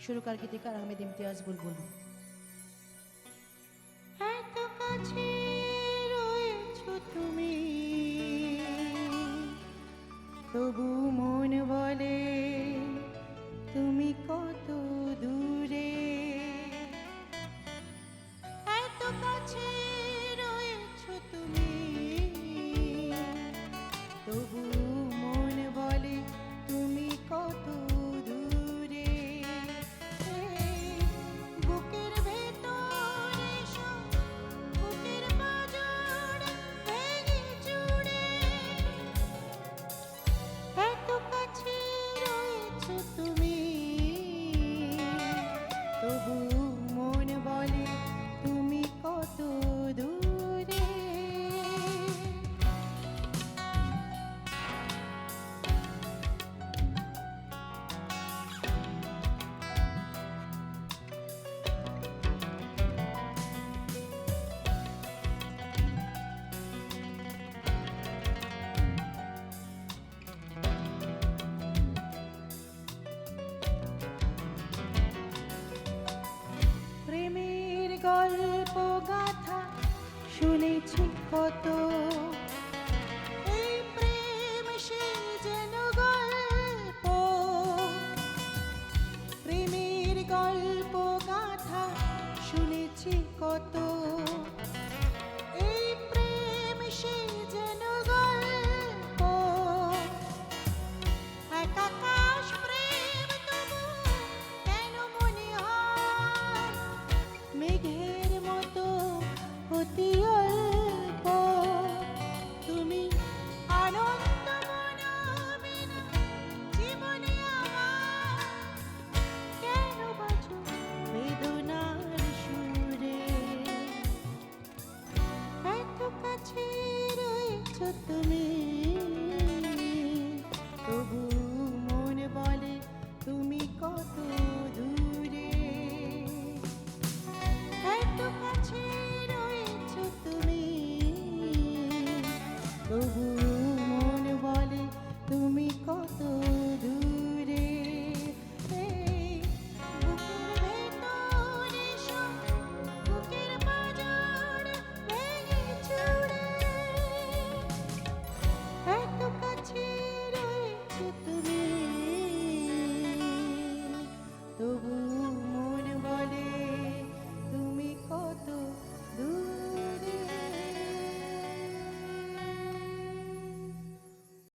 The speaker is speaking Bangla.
সুরকার গীতিকার আহমেদ ইমতিয়াজ বুলবুল। এত কাছে রয়েছো তুমি, তবু মন বলে তুমি কত দূরে। এত কাছে রয়েছো তুমি, তবু মন বলে তুমি কত দূরে। বুকের ভেতরে সব বুকের পাঁজর ভেঙে চুরে। এত কাছে রয়েছো তুমি, তবু মন বলে তুমি কত দূরে। প্রেমের গল্প গাথা শুনেছি কত, এই প্রেম সে যেন গল্প। প্রেমের গল্প গাথা শুনেছি কত, এই প্রেম সে যেন গল্প। এক আকাশ প্রেম তবু কেন মনে হয় মেঘের মতো অতি অল্প। তুমি আনন্দ মনাবে না জীবনে আমার, কেন বাজো বেদনার সুরে। এত কাছে রয়েছো তুমি,